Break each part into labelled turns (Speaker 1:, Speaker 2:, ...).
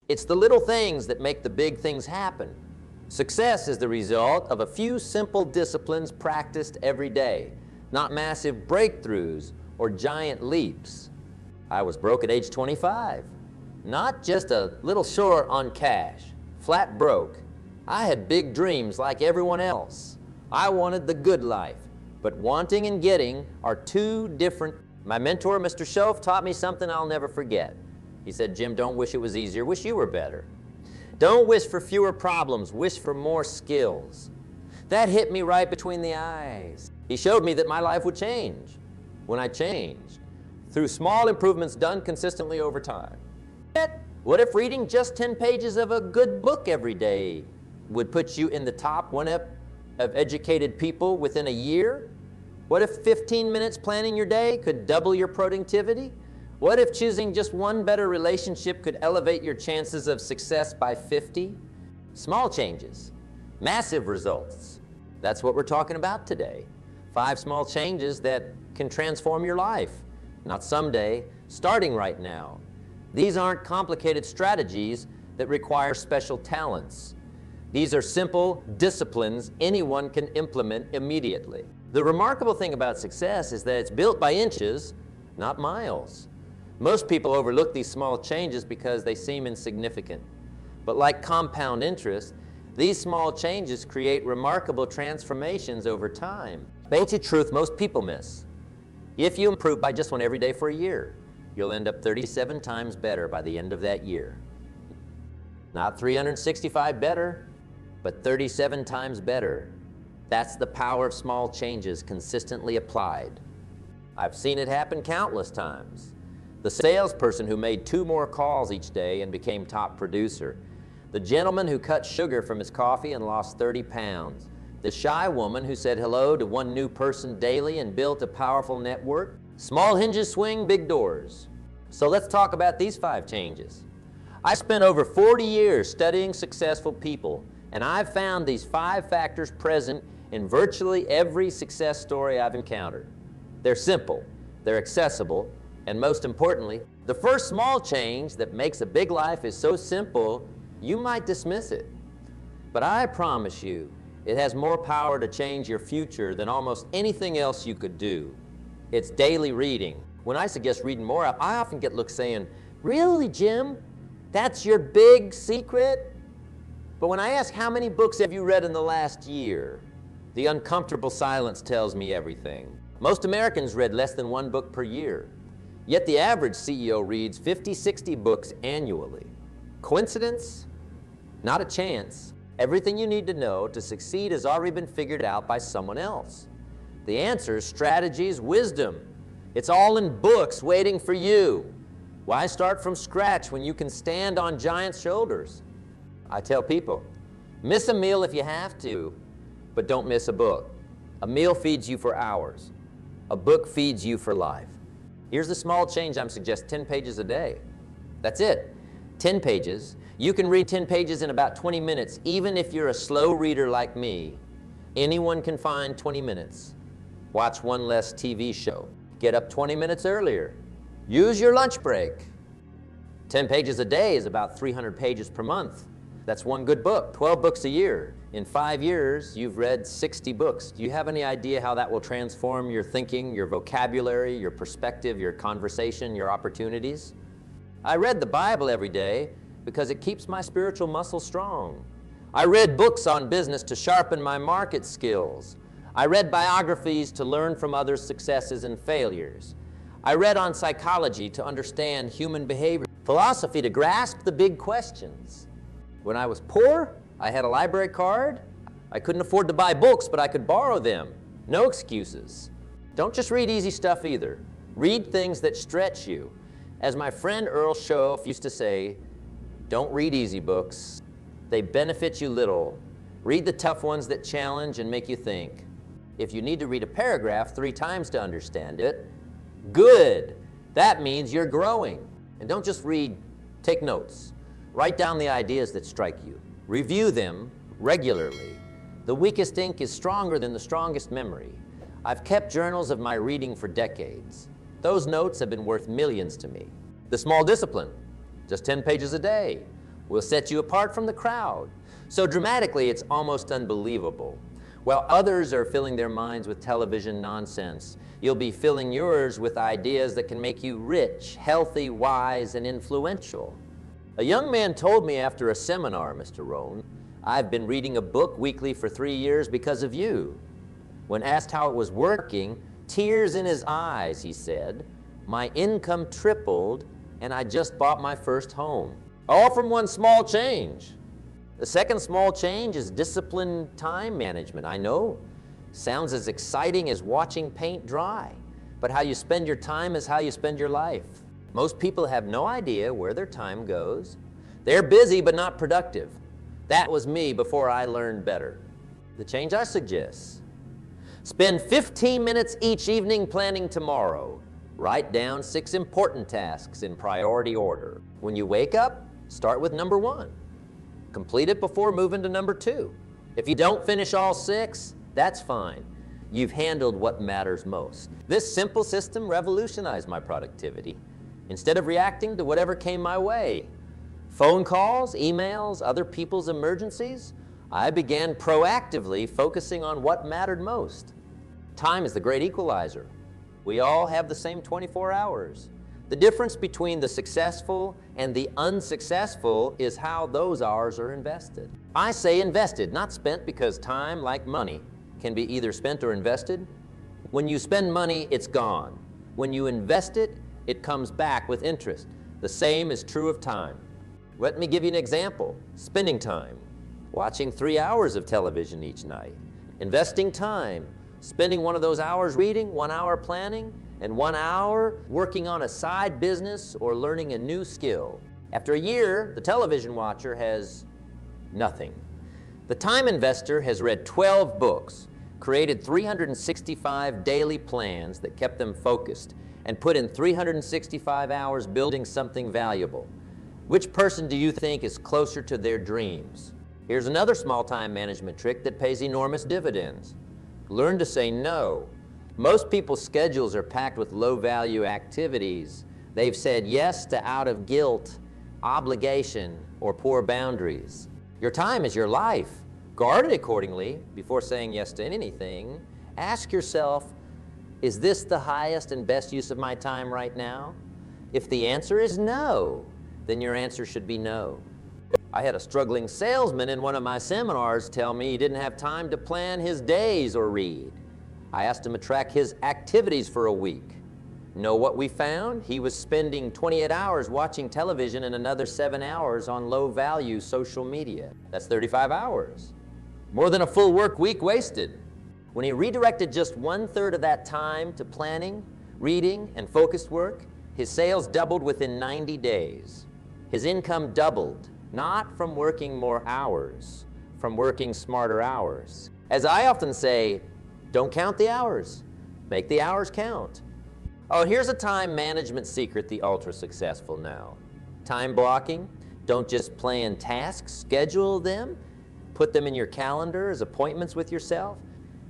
Speaker 1: It's the little things that make the big things happen. Success is the result of a few simple disciplines practiced every day, not massive breakthroughs or giant leaps. I was broke at age 25, not just a little short on cash, flat broke. I had big dreams like everyone else. I wanted the good life, but wanting and getting are two different. My mentor, Mr. Shoaff, taught me something I'll never forget. He said, Jim, don't wish it was easier, wish you were better. Don't wish for fewer problems, wish for more skills. That hit me right between the eyes. He showed me that my life would change when I changed, through small improvements done consistently over time. What if reading just 10 pages of a good book every day would put you in the top 1% of educated people within a year? What if 15 minutes planning your day could double your productivity? What if choosing just one better relationship could elevate your chances of success by 50? Small changes, massive results. That's what we're talking about today. 5 small changes that can transform your life. Not someday, starting right now. These aren't complicated strategies that require special talents. These are simple disciplines anyone can implement immediately. The remarkable thing about success is that it's built by inches, not miles. Most people overlook these small changes because they seem insignificant. But like compound interest, these small changes create remarkable transformations over time. The ancient truth most people miss. If you improve by just one every day for a year, you'll end up 37 times better by the end of that year. Not 365 better, but 37 times better. That's the power of small changes consistently applied. I've seen it happen countless times. The salesperson who made 2 more calls each day and became top producer. The gentleman who cut sugar from his coffee and lost 30 pounds. The shy woman who said hello to one new person daily and built a powerful network. Small hinges swing big doors. So let's talk about these 5 changes. I spent over 40 years studying successful people, and I've found these 5 factors present in virtually every success story I've encountered. They're simple, they're accessible, and most importantly, the first small change that makes a big life is so simple, you might dismiss it. But I promise you, it has more power to change your future than almost anything else you could do. It's daily reading. When I suggest reading more, I often get looks saying, "Really, Jim? That's your big secret?" But when I ask, how many books have you read in the last year? The uncomfortable silence tells me everything. Most Americans read less than 1 book per year. Yet the average CEO reads 50, 60 books annually. Coincidence? Not a chance. Everything you need to know to succeed has already been figured out by someone else. The answers, strategies, wisdom. It's all in books waiting for you. Why start from scratch when you can stand on giant shoulders? I tell people, miss a meal if you have to, but don't miss a book. A meal feeds you for hours. A book feeds you for life. Here's the small change I'm suggesting, 10 pages a day. That's it, 10 pages. You can read 10 pages in about 20 minutes, even if you're a slow reader like me. Anyone can find 20 minutes. Watch one less TV show. Get up 20 minutes earlier. Use your lunch break. 10 pages a day is about 300 pages per month. That's 1 good book, 12 books a year. In 5 years, you've read 60 books. Do you have any idea how that will transform your thinking, your vocabulary, your perspective, your conversation, your opportunities? I read the Bible every day because it keeps my spiritual muscle strong. I read books on business to sharpen my market skills. I read biographies to learn from others' successes and failures. I read on psychology to understand human behavior, philosophy to grasp the big questions. When I was poor, I had a library card. I couldn't afford to buy books, but I could borrow them. No excuses. Don't just read easy stuff either. Read things that stretch you. As my friend Earl Shoaff used to say, don't read easy books. They benefit you little. Read the tough ones that challenge and make you think. If you need to read a paragraph 3 times to understand it, good. That means you're growing. And don't just read, take notes. Write down the ideas that strike you. Review them regularly. The weakest ink is stronger than the strongest memory. I've kept journals of my reading for decades. Those notes have been worth millions to me. The small discipline, just 10 pages a day. will set you apart from the crowd. So dramatically, it's almost unbelievable. While others are filling their minds with television nonsense, you'll be filling yours with ideas that can make you rich, healthy, wise, and influential. A young man told me after a seminar, Mr. Rohn, "I've been reading a book weekly for 3 years because of you." When asked how it was working, tears in his eyes, he said, "My income tripled and I just bought my first home." All from one small change. The second small change is disciplined time management. I know, sounds as exciting as watching paint dry, but how you spend your time is how you spend your life. Most people have no idea where their time goes. They're busy but not productive. That was me before I learned better. The change I suggest: spend 15 minutes each evening planning tomorrow. Write down 6 important tasks in priority order. When you wake up, start with number 1. Complete it before moving to number 2. If you don't finish all 6, that's fine. You've handled what matters most. This simple system revolutionized my productivity. Instead of reacting to whatever came my way, phone calls, emails, other people's emergencies, I began proactively focusing on what mattered most. Time is the great equalizer. We all have the same 24 hours. The difference between the successful and the unsuccessful is how those hours are invested. I say invested, not spent, because time, like money, can be either spent or invested. When you spend money, it's gone. When you invest it, it comes back with interest. The same is true of time. Let me give you an example. Spending time, watching 3 hours of television each night. Investing time, spending 1 of those hours reading, 1 hour planning, and 1 hour working on a side business or learning a new skill. After a year, the television watcher has nothing. The time investor has read 12 books, created 365 daily plans that kept them focused, and put in 365 hours building something valuable. Which person do you think is closer to their dreams? Here's another small time management trick that pays enormous dividends. Learn to say no. Most people's schedules are packed with low-value activities. They've said yes to out of guilt, obligation, or poor boundaries. Your time is your life. Guard it accordingly before saying yes to anything. Ask yourself, is this the highest and best use of my time right now? If the answer is no, then your answer should be no. I had a struggling salesman in one of my seminars tell me he didn't have time to plan his days or read. I asked him to track his activities for a week. Know what we found? He was spending 28 hours watching television and another 7 hours on low-value social media. That's 35 hours. More than a full work week wasted. When he redirected just 1/3 of that time to planning, reading, and focused work, his sales doubled within 90 days. His income doubled, not from working more hours, from working smarter hours. As I often say, don't count the hours, make the hours count. Oh, here's a time management secret the ultra-successful know. Time blocking. Don't just plan tasks, schedule them, put them in your calendar as appointments with yourself.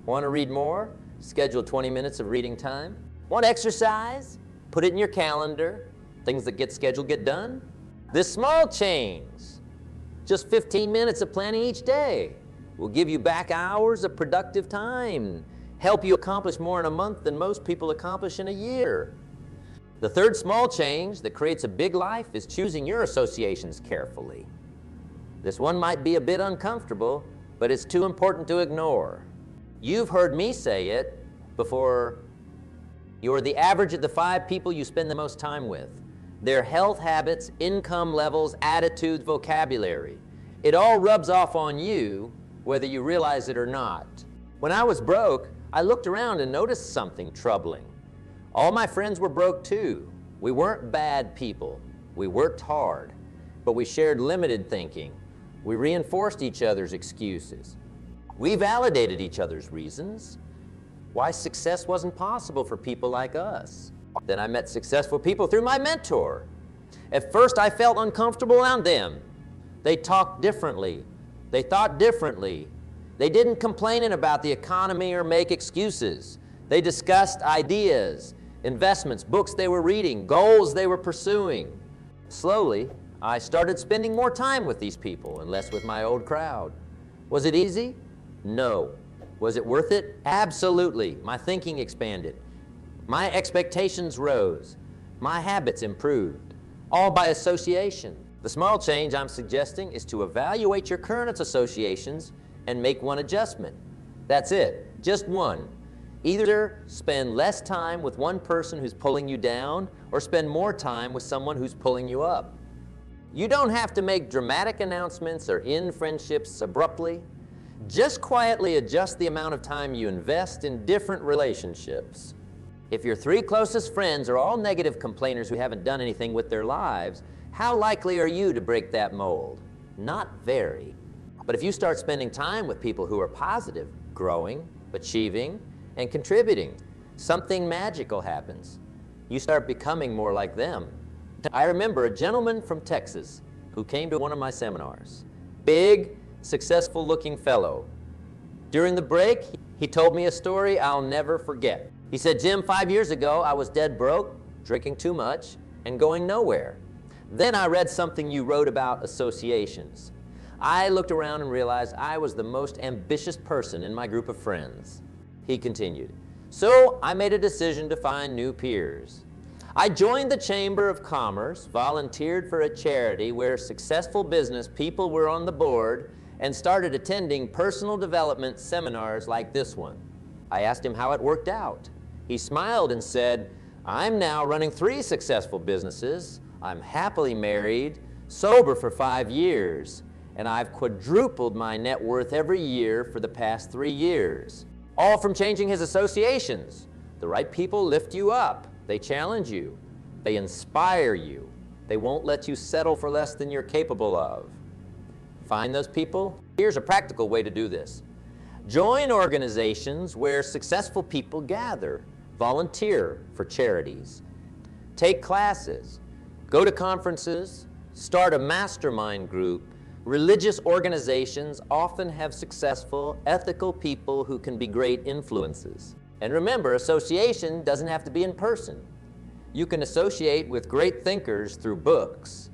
Speaker 1: Want to read more? Schedule 20 minutes of reading time. Want exercise? Put it in your calendar. Things that get scheduled get done. This small change, just 15 minutes of planning each day, will give you back hours of productive time, help you accomplish more in a month than most people accomplish in a year. The third small change that creates a big life is choosing your associations carefully. This one might be a bit uncomfortable, but it's too important to ignore. You've heard me say it before. You're the average of the 5 people you spend the most time with. Their health habits, income levels, attitudes, vocabulary. It all rubs off on you, whether you realize it or not. When I was broke, I looked around and noticed something troubling. All my friends were broke too. We weren't bad people. We worked hard, but we shared limited thinking. We reinforced each other's excuses. We validated each other's reasons why success wasn't possible for people like us. Then I met successful people through my mentor. At first, I felt uncomfortable around them. They talked differently. They thought differently. They didn't complain about the economy or make excuses. They discussed ideas, investments, books they were reading, goals they were pursuing. Slowly, I started spending more time with these people and less with my old crowd. Was it easy? No. Was it worth it? Absolutely. My thinking expanded. My expectations rose. My habits improved, all by association. The small change I'm suggesting is to evaluate your current associations and make one adjustment. That's it, just one. Either spend less time with one person who's pulling you down or spend more time with someone who's pulling you up. You don't have to make dramatic announcements or end friendships abruptly. Just quietly adjust the amount of time you invest in different relationships. If your 3 closest friends are all negative complainers who haven't done anything with their lives, how likely are you to break that mold? Not very. But if you start spending time with people who are positive, growing, achieving, and contributing, something magical happens. You start becoming more like them. I remember a gentleman from Texas who came to one of my seminars. Big, successful-looking fellow. During the break, he told me a story I'll never forget. He said, "Jim, 5 years ago, I was dead broke, drinking too much, and going nowhere. Then I read something you wrote about associations. I looked around and realized I was the most ambitious person in my group of friends." He continued, "So I made a decision to find new peers. I joined the Chamber of Commerce, volunteered for a charity where successful business people were on the board, and started attending personal development seminars like this one." I asked him how it worked out. He smiled and said, "I'm now running 3 successful businesses. I'm happily married, sober for 5 years, and I've quadrupled my net worth every year for the past 3 years. All from changing his associations. The right people lift you up. They challenge you. They inspire you. They won't let you settle for less than you're capable of. Find those people? Here's a practical way to do this. Join organizations where successful people gather. Volunteer for charities. Take classes. Go to conferences. Start a mastermind group. Religious organizations often have successful, ethical people who can be great influences. And remember, association doesn't have to be in person. You can associate with great thinkers through books.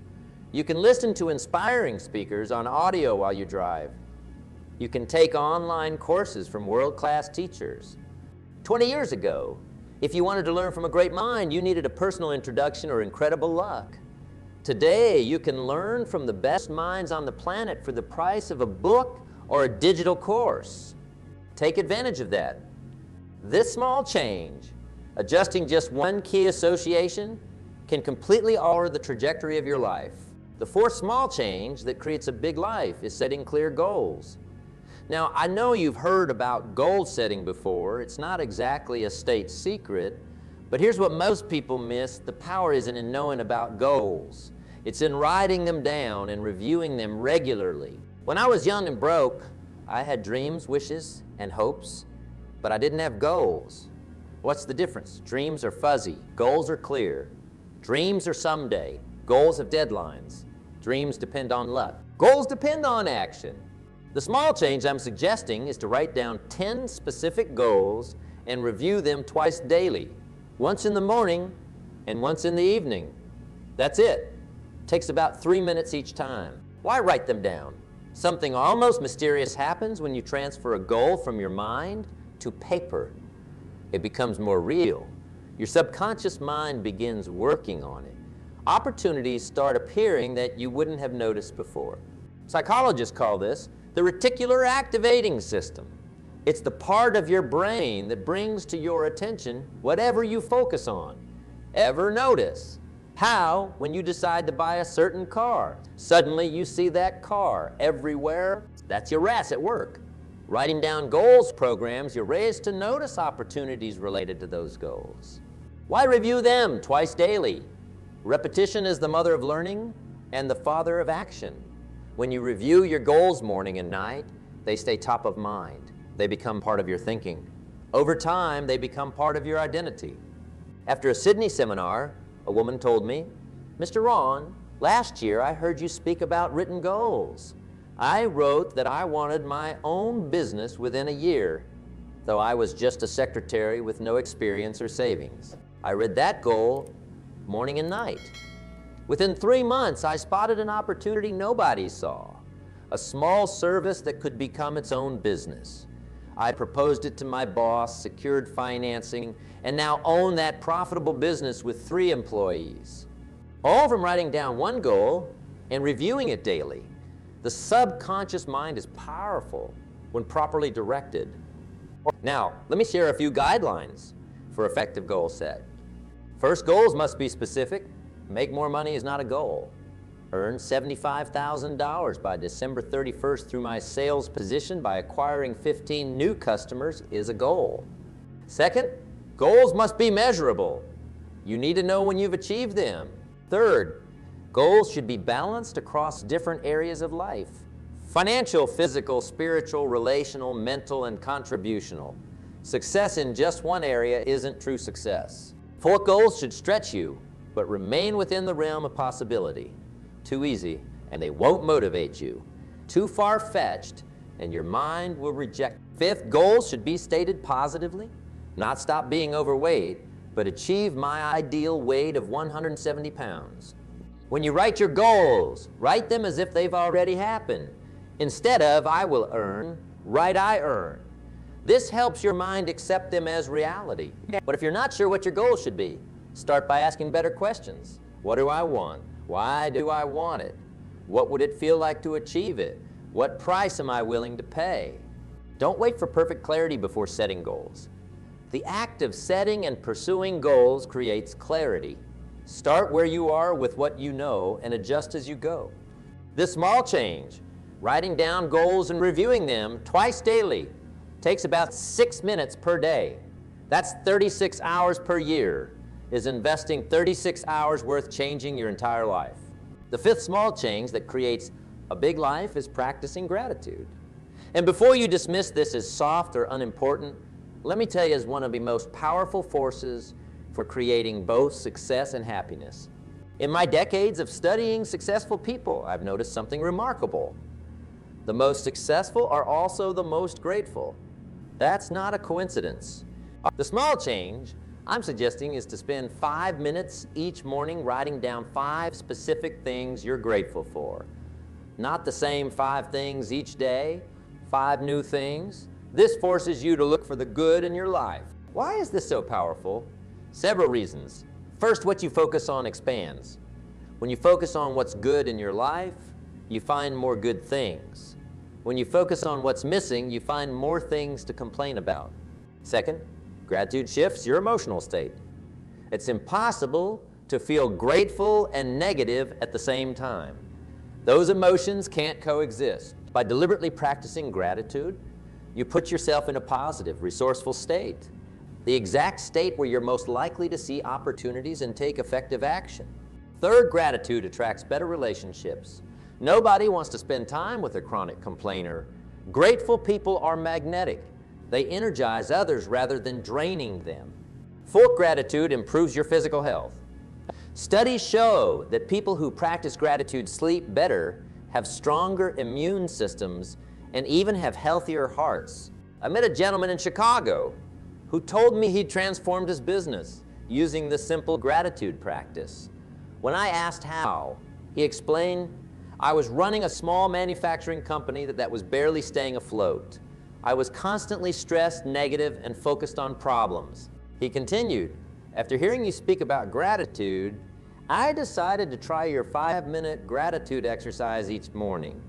Speaker 1: You can listen to inspiring speakers on audio while you drive. You can take online courses from world-class teachers. 20 years ago, if you wanted to learn from a great mind, you needed a personal introduction or incredible luck. Today, you can learn from the best minds on the planet for the price of a book or a digital course. Take advantage of that. This small change, adjusting just one key association, can completely alter the trajectory of your life. The 4th small change that creates a big life is setting clear goals. Now, I know you've heard about goal setting before. It's not exactly a state secret, but here's what most people miss. The power isn't in knowing about goals. It's in writing them down and reviewing them regularly. When I was young and broke, I had dreams, wishes, and hopes, but I didn't have goals. What's the difference? Dreams are fuzzy, goals are clear. Dreams are someday, goals have deadlines. Dreams depend on luck. Goals depend on action. The small change I'm suggesting is to write down 10 specific goals and review them twice daily, once in the morning and once in the evening. That's it. Takes about 3 minutes each time. Why write them down? Something almost mysterious happens when you transfer a goal from your mind to paper. It becomes more real. Your subconscious mind begins working on it. Opportunities start appearing that you wouldn't have noticed before. Psychologists call this the reticular activating system. It's the part of your brain that brings to your attention whatever you focus on. Ever notice how, when you decide to buy a certain car, suddenly you see that car everywhere? That's your RAS at work. Writing down goals programs you're raised to notice opportunities related to those goals. Why review them twice daily? Repetition is the mother of learning and the father of action. When you review your goals morning and night, they stay top of mind. They become part of your thinking. Over time, they become part of your identity. After a Sydney seminar, a woman told me, "Mr. Rohn, last year I heard you speak about written goals. I wrote that I wanted my own business within a year, though I was just a secretary with no experience or savings. I read that goal morning and night. Within 3 months, I spotted an opportunity nobody saw, a small service that could become its own business. I proposed it to my boss, secured financing, and now own that profitable business with 3 employees. All from writing down one goal and reviewing it daily. The subconscious mind is powerful when properly directed. Now, let me share a few guidelines for effective goal set. First, goals must be specific. Make more money is not a goal. Earn $75,000 by December 31st through my sales position by acquiring 15 new customers is a goal. Second, goals must be measurable. You need to know when you've achieved them. Third, goals should be balanced across different areas of life. Financial, physical, spiritual, relational, mental, and contributional. Success in just one area isn't true success. Fourth, goals should stretch you, but remain within the realm of possibility. Too easy, and they won't motivate you. Too far-fetched, and your mind will reject. Fifth, goals should be stated positively, not stop being overweight, but achieve my ideal weight of 170 pounds. When you write your goals, write them as if they've already happened. Instead of, I will earn, write I earn. This helps your mind accept them as reality. But if you're not sure what your goals should be, start by asking better questions. What do I want? Why do I want it? What would it feel like to achieve it? What price am I willing to pay? Don't wait for perfect clarity before setting goals. The act of setting and pursuing goals creates clarity. Start where you are with what you know and adjust as you go. This small change, writing down goals and reviewing them twice daily, takes about 6 minutes per day. That's 36 hours per year. Is investing 36 hours worth changing your entire life. The fifth small change that creates a big life is practicing gratitude. And before you dismiss this as soft or unimportant, let me tell you is one of the most powerful forces for creating both success and happiness. In my decades of studying successful people, I've noticed something remarkable. The most successful are also the most grateful. That's not a coincidence. The small change I'm suggesting is to spend 5 minutes each morning writing down 5 specific things you're grateful for. Not the same 5 things each day, 5 new things. This forces you to look for the good in your life. Why is this so powerful? Several reasons. First, what you focus on expands. When you focus on what's good in your life, you find more good things. When you focus on what's missing, you find more things to complain about. Second, gratitude shifts your emotional state. It's impossible to feel grateful and negative at the same time. Those emotions can't coexist. By deliberately practicing gratitude, you put yourself in a positive, resourceful state, the exact state where you're most likely to see opportunities and take effective action. Third, gratitude attracts better relationships. Nobody wants to spend time with a chronic complainer. Grateful people are magnetic. They energize others rather than draining them. Fourth, gratitude improves your physical health. Studies show that people who practice gratitude sleep better, have stronger immune systems, and even have healthier hearts. I met a gentleman in Chicago who told me he'd transformed his business using the simple gratitude practice. When I asked how, he explained, I was running a small manufacturing company that was barely staying afloat. I was constantly stressed, negative, and focused on problems. He continued, after hearing you speak about gratitude, I decided to try your 5-minute gratitude exercise each morning.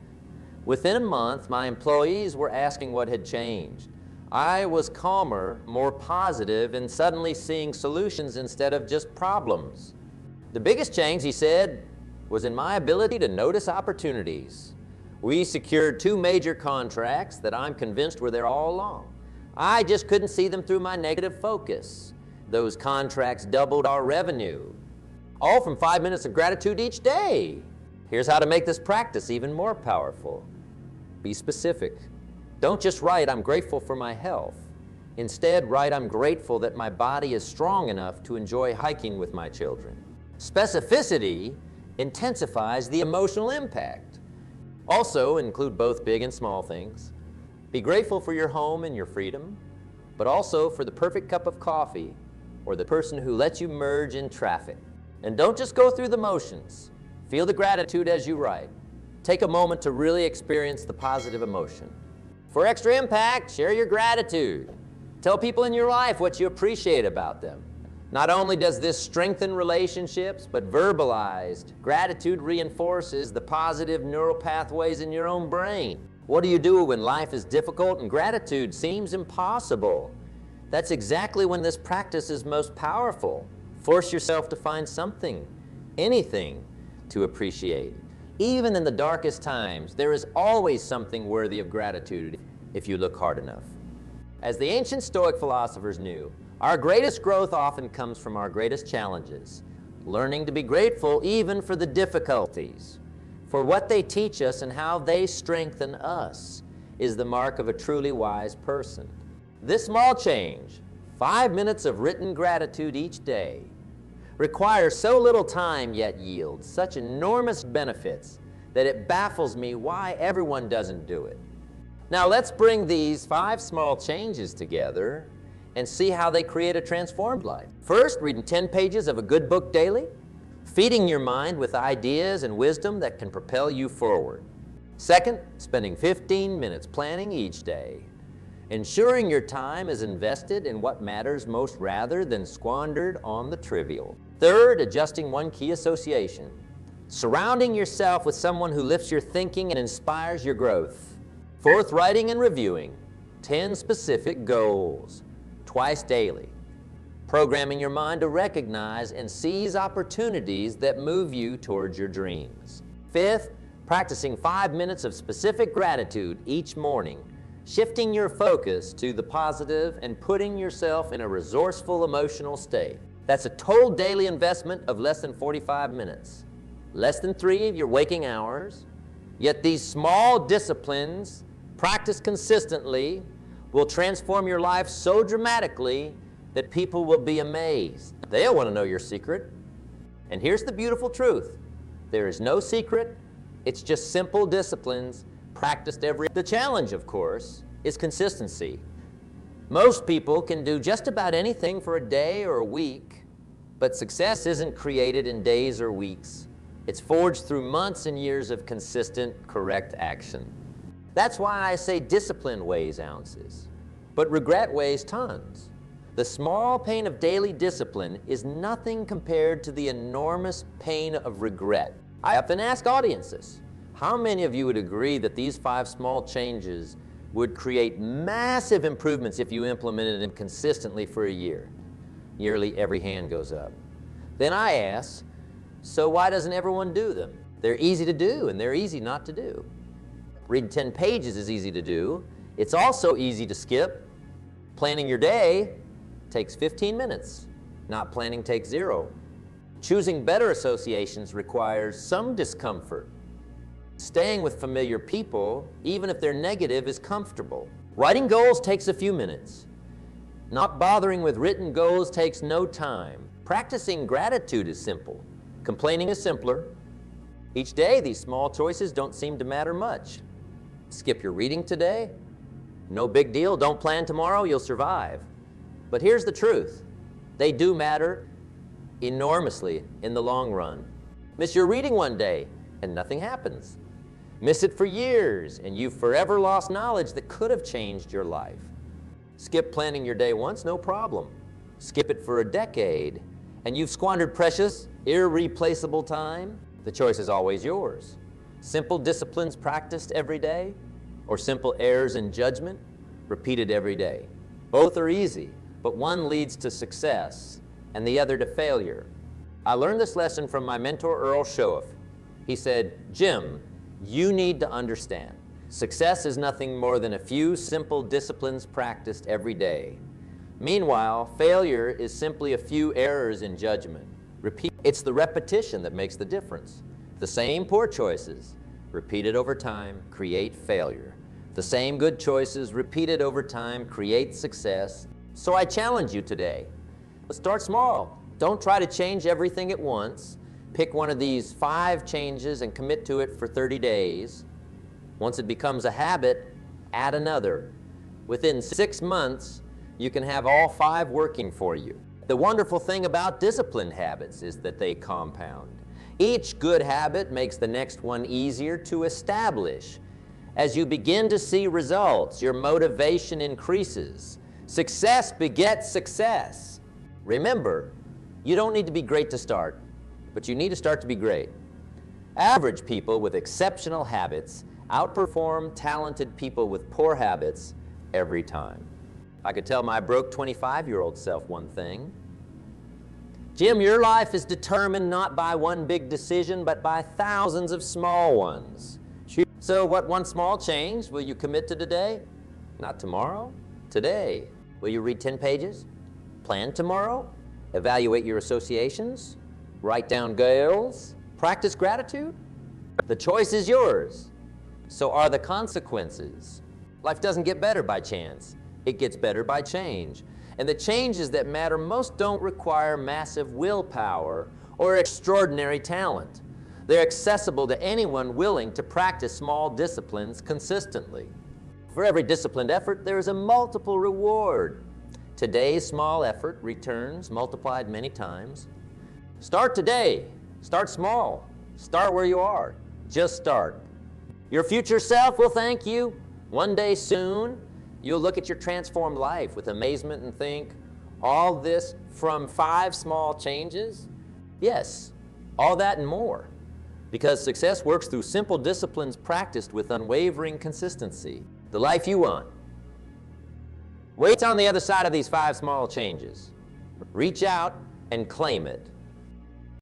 Speaker 1: Within a month, my employees were asking what had changed. I was calmer, more positive, and suddenly seeing solutions instead of just problems. The biggest change, he said, was in my ability to notice opportunities. We secured 2 major contracts that I'm convinced were there all along. I just couldn't see them through my negative focus. Those contracts doubled our revenue, all from 5 minutes of gratitude each day. Here's how to make this practice even more powerful. Be specific. Don't just write, I'm grateful for my health. Instead, write, I'm grateful that my body is strong enough to enjoy hiking with my children. Specificity intensifies the emotional impact. Also, include both big and small things. Be grateful for your home and your freedom, but also for the perfect cup of coffee or the person who lets you merge in traffic. And don't just go through the motions. Feel the gratitude as you write. Take a moment to really experience the positive emotion. For extra impact, share your gratitude. Tell people in your life what you appreciate about them. Not only does this strengthen relationships, but verbalized gratitude reinforces the positive neural pathways in your own brain. What do you do when life is difficult and gratitude seems impossible? That's exactly when this practice is most powerful. Force yourself to find something, anything, to appreciate. Even in the darkest times, there is always something worthy of gratitude if you look hard enough. As the ancient Stoic philosophers knew, our greatest growth often comes from our greatest challenges. Learning to be grateful even for the difficulties, for what they teach us and how they strengthen us, is the mark of a truly wise person. This small change, 5 minutes of written gratitude each day, requires so little time yet yields such enormous benefits that it baffles me why everyone doesn't do it. Now let's bring these 5 small changes together and see how they create a transformed life. First, reading 10 pages of a good book daily, feeding your mind with ideas and wisdom that can propel you forward. Second, spending 15 minutes planning each day, ensuring your time is invested in what matters most rather than squandered on the trivial. Third, adjusting one key association, surrounding yourself with someone who lifts your thinking and inspires your growth. Fourth, writing and reviewing 10 specific goals, twice daily. Programming your mind to recognize and seize opportunities that move you towards your dreams. Fifth, practicing 5 minutes of specific gratitude each morning, shifting your focus to the positive and putting yourself in a resourceful emotional state. That's a total daily investment of less than 45 minutes, less than 3 of your waking hours. Yet these small disciplines, practiced consistently, will transform your life so dramatically that people will be amazed. They'll want to know your secret. And here's the beautiful truth. There is no secret. It's just simple disciplines practiced every day. The challenge, of course, is consistency. Most people can do just about anything for a day or a week, but success isn't created in days or weeks. It's forged through months and years of consistent, correct action. That's why I say discipline weighs ounces, but regret weighs tons. The small pain of daily discipline is nothing compared to the enormous pain of regret. I often ask audiences, how many of you would agree that these 5 small changes would create massive improvements if you implemented them consistently for a year? Nearly every hand goes up. Then I ask, so why doesn't everyone do them? They're easy to do and they're easy not to do. Reading 10 pages is easy to do. It's also easy to skip. Planning your day takes 15 minutes. Not planning takes 0. Choosing better associations requires some discomfort. Staying with familiar people, even if they're negative, is comfortable. Writing goals takes a few minutes. Not bothering with written goals takes no time. Practicing gratitude is simple. Complaining is simpler. Each day, these small choices don't seem to matter much. Skip your reading today? No big deal. Don't plan tomorrow. You'll survive. But here's the truth. They do matter enormously in the long run. Miss your reading one day, and nothing happens. Miss it for years, and you've forever lost knowledge that could have changed your life. Skip planning your day once, no problem. Skip it for a decade, and you've squandered precious, irreplaceable time. The choice is always yours. Simple disciplines practiced every day, or simple errors in judgment repeated every day. Both are easy, but one leads to success, and the other to failure. I learned this lesson from my mentor, Earl Schoaf. He said, Jim, you need to understand. Success is nothing more than a few simple disciplines practiced every day. Meanwhile, failure is simply a few errors in judgment. It's the repetition that makes the difference. The same poor choices, repeated over time, create failure. The same good choices, repeated over time, create success. So I challenge you today. Let's start small. Don't try to change everything at once. Pick one of these 5 changes and commit to it for 30 days. Once it becomes a habit, add another. Within 6 months, you can have all 5 working for you. The wonderful thing about disciplined habits is that they compound. Each good habit makes the next one easier to establish. As you begin to see results, your motivation increases. Success begets success. Remember, you don't need to be great to start, but you need to start to be great. Average people with exceptional habits outperform talented people with poor habits every time. I could tell my broke 25-year-old self one thing. Jim, your life is determined not by one big decision, but by thousands of small ones. So what one small change will you commit to today? Not tomorrow, today. Will you read 10 pages? Plan tomorrow? Evaluate your associations? Write down goals? Practice gratitude? The choice is yours. So are the consequences. Life doesn't get better by chance. It gets better by change. And the changes that matter most don't require massive willpower or extraordinary talent. They're accessible to anyone willing to practice small disciplines consistently. For every disciplined effort, there is a multiple reward. Today's small effort returns multiplied many times. Start today. Start small. Start where you are. Just start. Your future self will thank you. One day soon, you'll look at your transformed life with amazement and think, all this from 5 small changes? Yes, all that and more. Because success works through simple disciplines practiced with unwavering consistency. The life you want. Wait on the other side of these 5 small changes. Reach out and claim it.